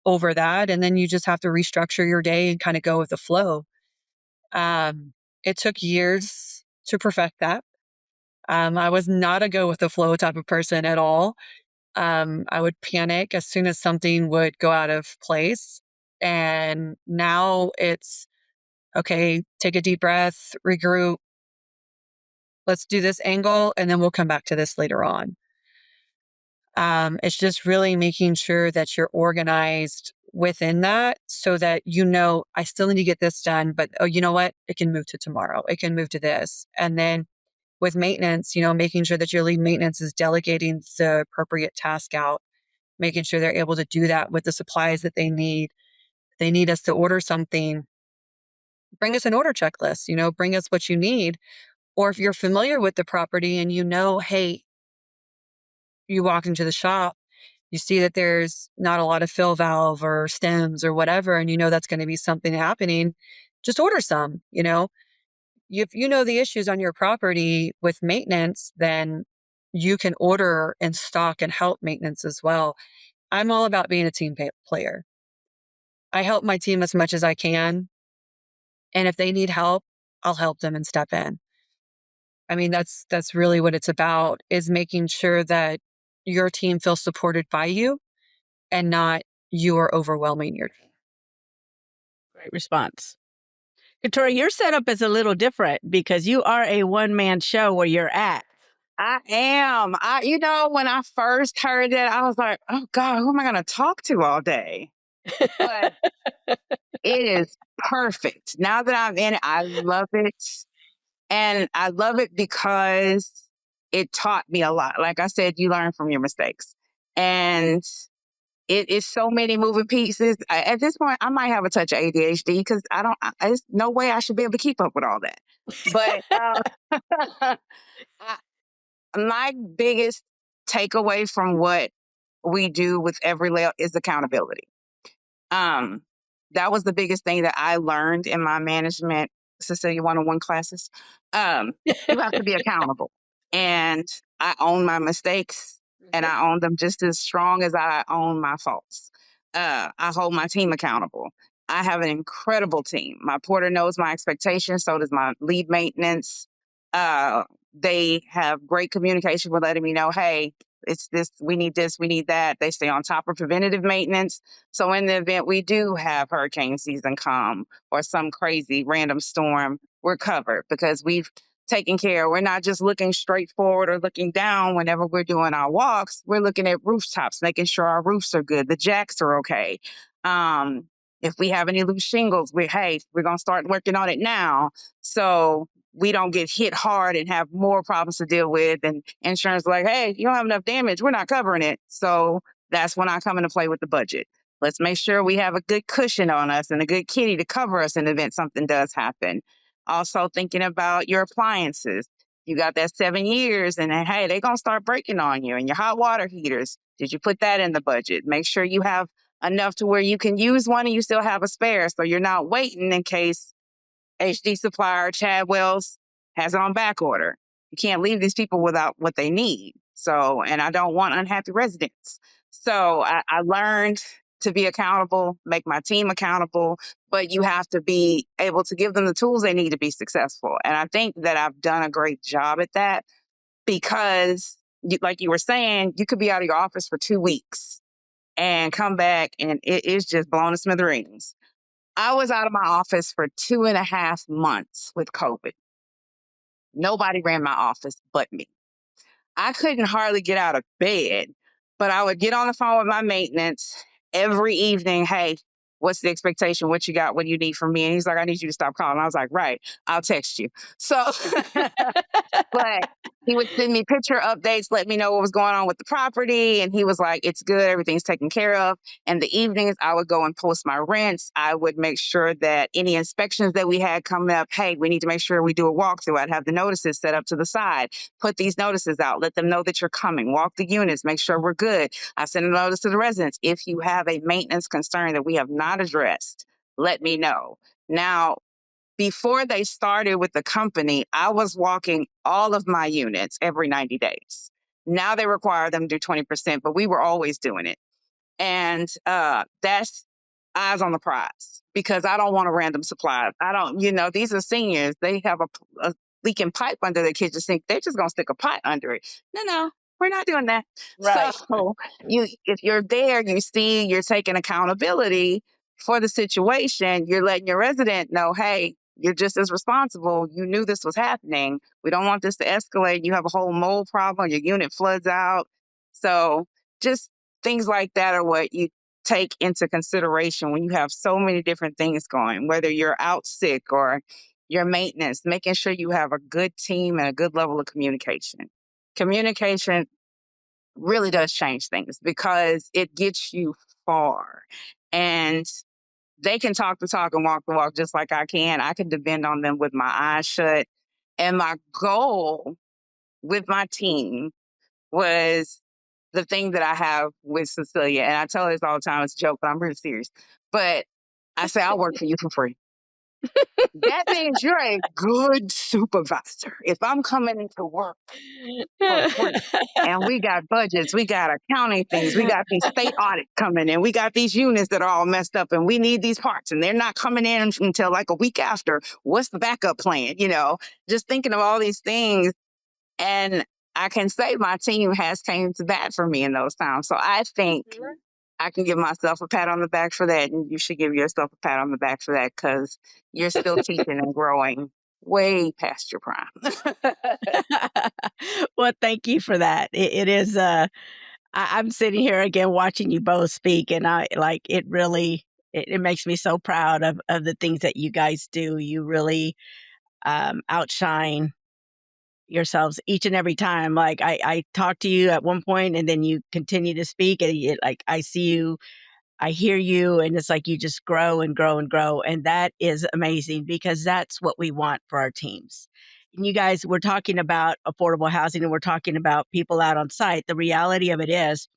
over that. And then you just have to restructure your day and kind of go with the flow. Um, it took years to perfect that. I was not a go with the flow type of person at all. I would panic as soon as something would go out of place. And now it's okay, take a deep breath, regroup, let's do this angle, and then we'll come back to this later on. It's just really making sure that you're organized within that so that I still need to get this done, but oh, you know what? It can move to tomorrow. It can move to this. And then with maintenance, making sure that your lead maintenance is delegating the appropriate task out, making sure they're able to do that with the supplies that they need. If they need us to order something, bring us an order checklist, bring us what you need. Or if you're familiar with the property and hey, you walk into the shop, you see that there's not a lot of fill valve or stems or whatever, and that's going to be something happening, just order some. If you know the issues on your property with maintenance, then you can order and stock and help maintenance as well. I'm all about being a player. I help my team as much as I can. And if they need help, I'll help them and step in. I mean, that's really what it's about, is making sure that your team feels supported by you and not you are overwhelming your team. Great response. Katori, your setup is a little different because you are a one-man show where you're at. I am. When I first heard that, I was like, oh God, who am I going to talk to all day? But it is perfect. Now that I'm in it, I love it. And I love it because it taught me a lot. Like I said, you learn from your mistakes. And it is so many moving pieces. At this point, I might have a touch of ADHD because there's no way I should be able to keep up with all that. But I, my biggest takeaway from what we do with every layout is accountability. Um, that was the biggest thing that I learned in my management Cecilia 101 classes. You have to be accountable. And I own my mistakes and I own them just as strong as I own my faults. I hold my team accountable. I have an incredible team. My porter knows my expectations, so does my lead maintenance. Uh, they have great communication with letting me know, hey, it's this, we need this, we need that. They stay on top of preventative maintenance. So in the event we do have hurricane season come or some crazy random storm, we're covered because we've taken care. We're not just looking straight forward or looking down whenever we're doing our walks. We're looking at rooftops, making sure our roofs are good, the jacks are okay. If we have any loose shingles, we're going to start working on it now. So we don't get hit hard and have more problems to deal with. And insurance like, hey, you don't have enough damage. We're not covering it. So that's when I come into play with the budget. Let's make sure we have a good cushion on us and a good kitty to cover us in the event something does happen. Also thinking about your appliances. You got that 7 years and then, hey, they're going to start breaking on you. And your hot water heaters, did you put that in the budget? Make sure you have enough to where you can use one and you still have a spare. So you're not waiting in case HD supplier Chadwell's has it on back order. You can't leave these people without what they need. So, and I don't want unhappy residents. So I learned to be accountable, make my team accountable, but you have to be able to give them the tools they need to be successful. And I think that I've done a great job at that because, like you were saying, you could be out of your office for 2 weeks and come back and it is just blown to smithereens. I was out of my office for 2.5 months with COVID. Nobody ran my office but me. I couldn't hardly get out of bed, but I would get on the phone with my maintenance every evening. Hey, what's the expectation? What you got? What do you need from me? And he's like, I need you to stop calling. I was like, right, I'll text you. So but he would send me picture updates, let me know what was going on with the property. And he was like, it's good. Everything's taken care of. And the evenings, I would go and post my rents. I would make sure that any inspections that we had coming up, hey, we need to make sure we do a walkthrough. I'd have the notices set up to the side, put these notices out, let them know that you're coming, walk the units, make sure we're good. I send a notice to the residents. If you have a maintenance concern that we have not addressed, let me know. Now, before they started with the company, I was walking all of my units every 90 days. Now they require them to do 20%, but we were always doing it. And that's eyes on the prize because I don't want a random supply. I don't, these are seniors. They have a leaking pipe under their kitchen sink. They're just going to stick a pot under it. No, we're not doing that. So Right. if you're there, you see, you're taking accountability for the situation. You're letting your resident know, hey, you're just as responsible. You knew this was happening. We don't want this to escalate. You have a whole mold problem. Your unit floods out. So just things like that are what you take into consideration when you have so many different things going, whether you're out sick or your maintenance, making sure you have a good team and a good level of communication. Communication really does change things because it gets you far. And they can talk the talk and walk the walk just like I can. I can depend on them with my eyes shut. And my goal with my team was the thing that I have with Cecilia. And I tell her this all the time, it's a joke, but I'm really serious. But I say, I'll work for you for free. That means you're a good supervisor. If I'm coming into work for free. And we got budgets, we got accounting things, we got these state audits coming in, we got these units that are all messed up, and we need these parts, and they're not coming in until like a week after. What's the backup plan? Just thinking of all these things. And I can say my team has came to bat for me in those times. So I think I can give myself a pat on the back for that, and you should give yourself a pat on the back for that because you're still teaching and growing way past your prime. Well, thank you for that. It is, I'm sitting here again watching you both speak, and I like it really, it makes me so proud of the things that you guys do. You really outshine yourselves each and every time. Like I talk to you at one point and then you continue to speak and like I see you, I hear you, and it's like you just grow and grow and grow. And that is amazing because that's what we want for our teams. And you guys, we're talking about affordable housing and we're talking about people out on site. The reality of it is,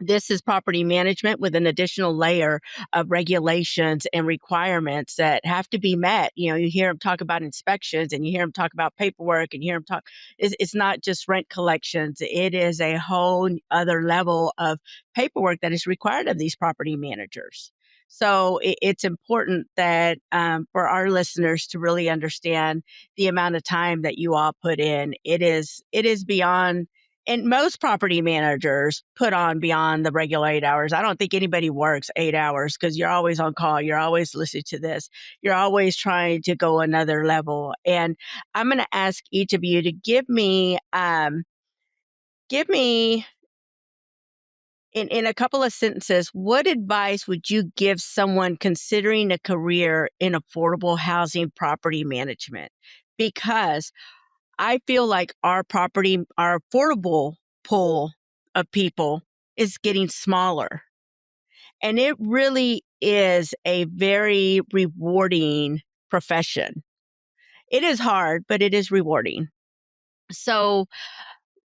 this is property management with an additional layer of regulations and requirements that have to be met. You hear them talk about inspections and you hear them talk about paperwork and you hear them talk. It's not just rent collections, it is a whole other level of paperwork that is required of these property managers. So it's important that for our listeners to really understand the amount of time that you all put in. It is beyond, and most property managers put on beyond the regular 8 hours. I don't think anybody works 8 hours because you're always on call. You're always listening to this. You're always trying to go another level. And I'm going to ask each of you to give me in a couple of sentences, what advice would you give someone considering a career in affordable housing property management? Because I feel like our affordable pool of people is getting smaller. And it really is a very rewarding profession. It is hard, but it is rewarding. So,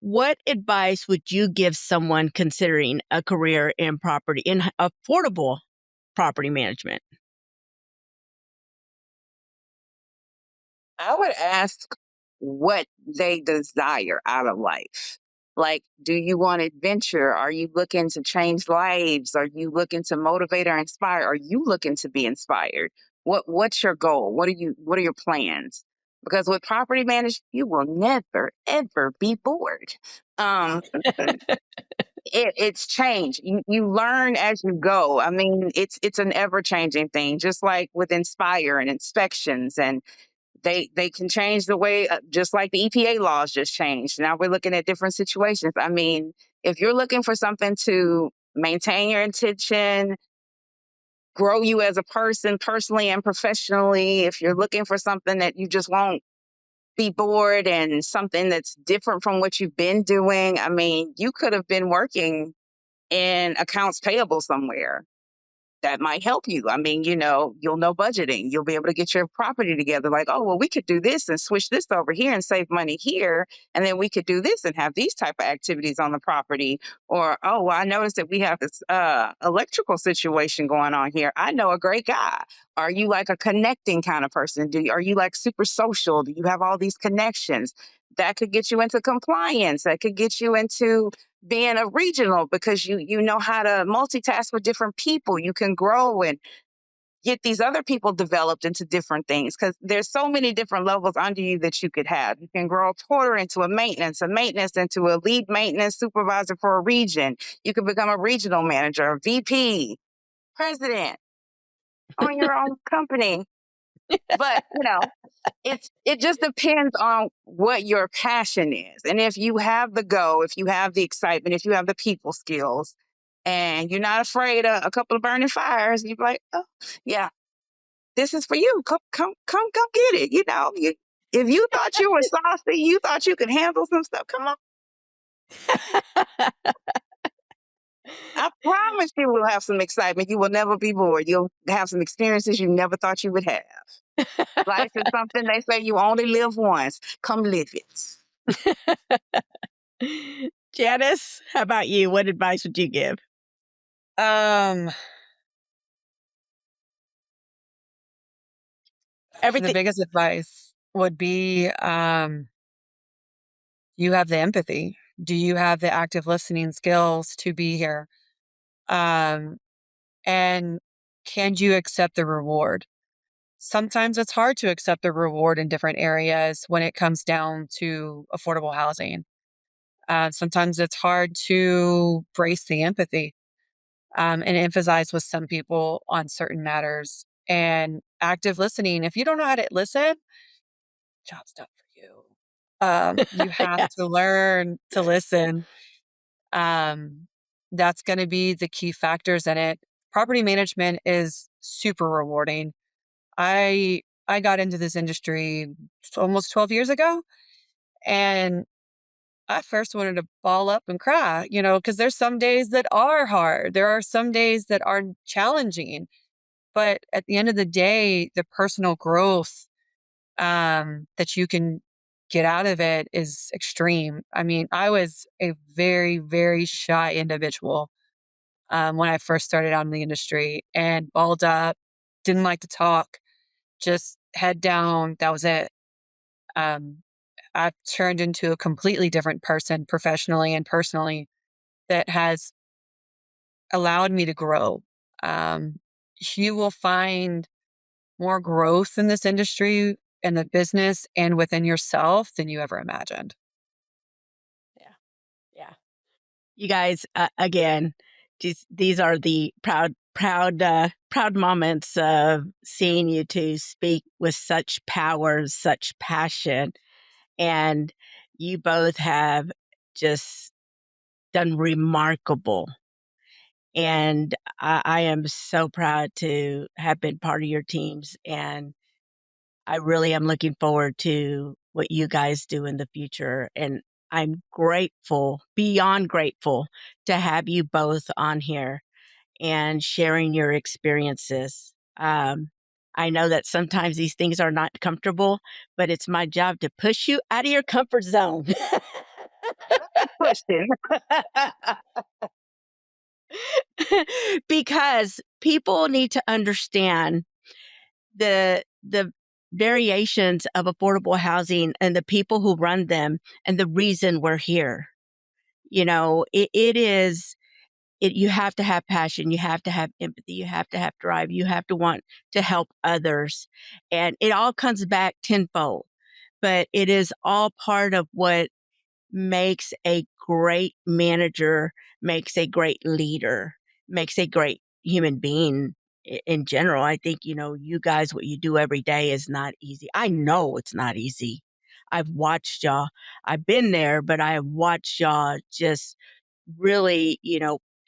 what advice would you give someone considering a career in affordable property management? I would ask what they desire out of life. Like, do you want adventure? Are you looking to change lives? Are you looking to motivate or inspire? Are you looking to be inspired? What's your goal? What are your plans? Because with property management, you will never ever be bored. Um, it's change. You learn as you go. I mean, it's an ever changing thing. Just like with Inspire and inspections, and they can change the way, just like the EPA laws just changed. Now we're looking at different situations. I mean, if you're looking for something to maintain your intention, grow you as a person, personally and professionally, if you're looking for something that you just won't be bored and something that's different from what you've been doing, I mean, you could have been working in accounts payable somewhere. That might help you. I mean, you'll know budgeting. You'll be able to get your property together. Like, oh, well, we could do this and switch this over here and save money here, and then we could do this and have these type of activities on the property. Or, oh, well, I noticed that we have this electrical situation going on here. I know a great guy. Are you like a connecting kind of person? Are you like super social? Do you have all these connections? that could get you into compliance. That could get you into being a regional because you know how to multitask with different people. You can grow and get these other people developed into different things because there's so many different levels under you that you could have. You can grow a porter into a maintenance into a lead maintenance supervisor for a region. You can become a regional manager, a VP, president, on your own company. But it just depends on what your passion is. And if you have the go, if you have the excitement, if you have the people skills, and you're not afraid of a couple of burning fires, you're like, oh yeah, this is for you. Come get it. If you thought you were saucy, you thought you could handle some stuff. Come on. I promise you will have some excitement. You will never be bored. You'll have some experiences you never thought you would have. Life is something they say you only live once. Come live it. Janice, how about you? What advice would you give? The Everything. biggest advice would be, you have the empathy. Do you have the active listening skills to be here? Um, and can you accept the reward? Sometimes it's hard to accept the reward in different areas when it comes down to affordable housing. Sometimes it's hard to brace the empathy and emphasize with some people on certain matters. And active listening, if you don't know how to listen, job's done for you. You have Yeah. to learn to listen. Um, that's going to be the key factors in it. Property management is super rewarding. I got into this industry almost 12 years ago, and I first wanted to ball up and cry, because there's some days that are hard. There are some days that are challenging, but at the end of the day, the personal growth that you can get out of it is extreme. I mean, I was a very, very shy individual when I first started out in the industry and balled up, didn't like to talk, just head down. That was it. Um, I've turned into a completely different person professionally and personally that has allowed me to grow. Um, you will find more growth in this industry, in the business, and within yourself than you ever imagined. Yeah. Yeah. You guys, again, just these are the proud moments of seeing you two speak with such power, such passion, and you both have just done remarkable. And I am so proud to have been part of your teams, and I really am looking forward to what you guys do in the future. And I'm grateful, beyond grateful, to have you both on here and sharing your experiences. I know that sometimes these things are not comfortable, but it's my job to push you out of your comfort zone. Question. Because people need to understand the variations of affordable housing and the people who run them and the reason we're here. It is you have to have passion, you have to have empathy, you have to have drive, you have to want to help others. And it all comes back tenfold. But it is all part of what makes a great manager, makes a great leader, makes a great human being in general. I think, you guys, what you do every day is not easy. I know it's not easy. I've watched y'all. I've been there, but I have watched y'all just really,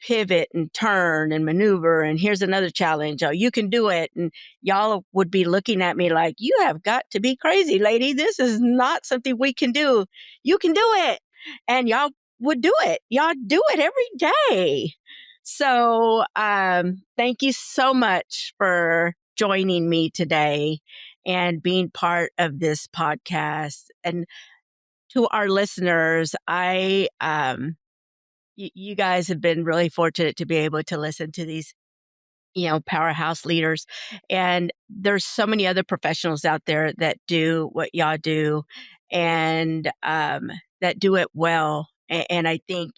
pivot and turn and maneuver. And here's another challenge. Oh, you can do it. And y'all would be looking at me like, you have got to be crazy, lady. This is not something we can do. You can do it. And y'all would do it. Y'all do it every day. So thank you so much for joining me today and being part of this podcast. And to our listeners, you guys have been really fortunate to be able to listen to these, powerhouse leaders. And there's so many other professionals out there that do what y'all do. and that do it well. And I think,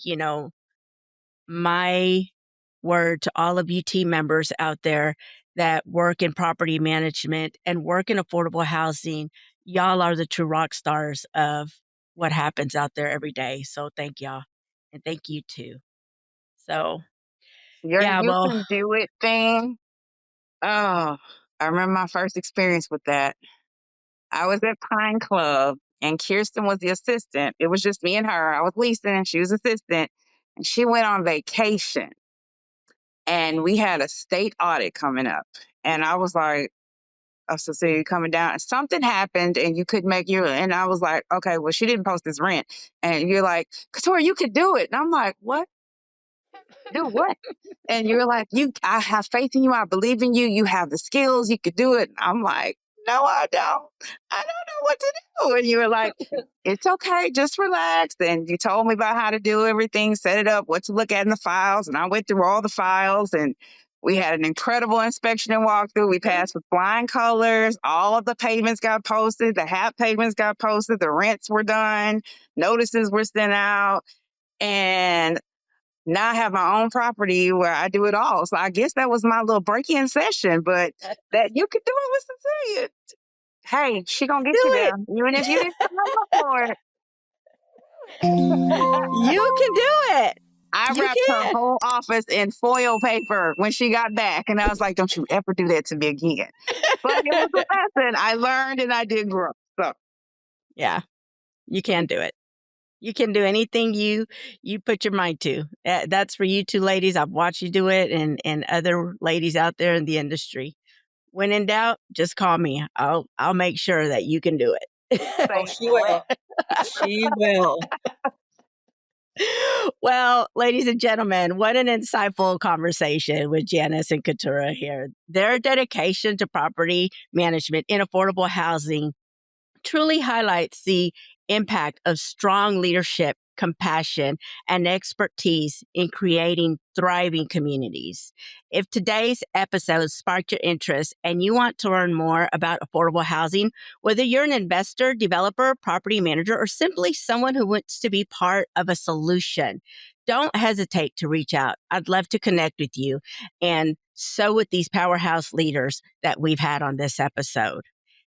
my word to all of you team members out there that work in property management and work in affordable housing, y'all are the true rock stars of what happens out there every day. So thank y'all. And thank you too. So, Your yeah, "you well, can do it" thing. Oh, I remember my first experience with that. I was at Pine Club and Kirsten was the assistant. It was just me and her. I was leasing and she was assistant. And she went on vacation and we had a state audit coming up. And I was like, "Oh, so you're coming down." And something happened and you couldn't make your, and I was like, "Okay, well, she didn't post this rent." And you're like, "Couture, you could do it." And I'm like, "What? Do what?" And you're like, I have faith in you. I believe in you. You have the skills. You could do it. I'm like, "No, I don't. I don't know what to do." And you were like, "It's okay. Just relax." And you told me about how to do everything, set it up, what to look at in the files. And I went through all the files and we had an incredible inspection and walkthrough. We passed with flying colors. All of the payments got posted. The half payments got posted. The rents were done. Notices were sent out. And now I have my own property where I do it all. So I guess that was my little break-in session, but that you could do it with Cecilia. Hey, she gonna get you do there, it. even if you didn't sign up for it. You can do it. I You wrapped her can. whole office in foil paper when she got back, and I was like, "Don't you ever do that to me again." But it was a lesson. I learned and I did grow. So Yeah, you can do it. You can do anything you put your mind to. That's for you two ladies. I've watched you do it, and other ladies out there in the industry. When in doubt, just call me. I'll make sure that you can do it. Oh, say she what? will. She will. Well, ladies and gentlemen, what an insightful conversation with Janice and Katura here. Their dedication to property management in affordable housing truly highlights the impact of strong leadership, compassion, and expertise in creating thriving communities. If today's episode sparked your interest and you want to learn more about affordable housing, whether you're an investor, developer, property manager, or simply someone who wants to be part of a solution, don't hesitate to reach out. I'd love to connect with you and so with these powerhouse leaders that we've had on this episode.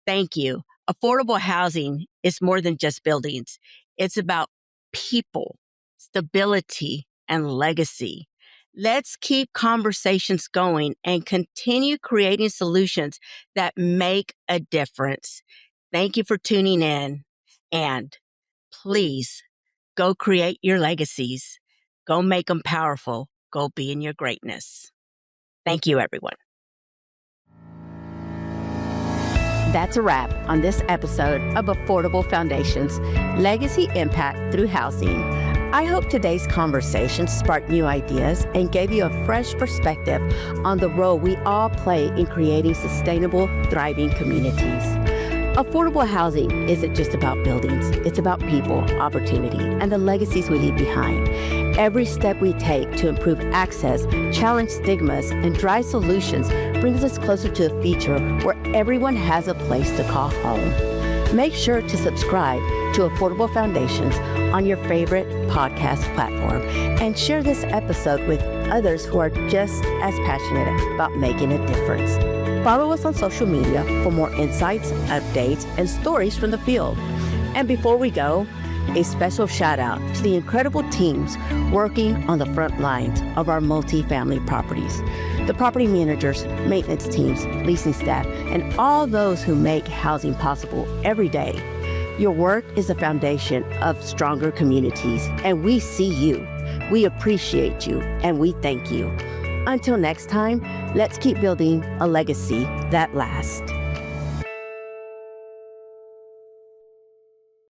Thank you. Affordable housing is more than just buildings. It's about people, stability, and legacy. Let's keep conversations going and continue creating solutions that make a difference. Thank you for tuning in. And please go create your legacies. Go make them powerful. Go be in your greatness. Thank you, everyone. That's a wrap on this episode of Affordable Foundations, Legacy Impact Through Housing. I hope today's conversation sparked new ideas and gave you a fresh perspective on the role we all play in creating sustainable, thriving communities. Affordable housing isn't just about buildings. It's about people, opportunity, and the legacies we leave behind. Every step we take to improve access, challenge stigmas, and drive solutions brings us closer to a future where everyone has a place to call home. Make sure to subscribe to Affordable Foundations on your favorite podcast platform and share this episode with others who are just as passionate about making a difference. Follow us on social media for more insights, updates, and stories from the field. And before we go, a special shout out to the incredible teams working on the front lines of our multifamily properties. The property managers, maintenance teams, leasing staff, and all those who make housing possible every day. Your work is the foundation of stronger communities, and we see you. We appreciate you, and we thank you. Until next time, let's keep building a legacy that lasts.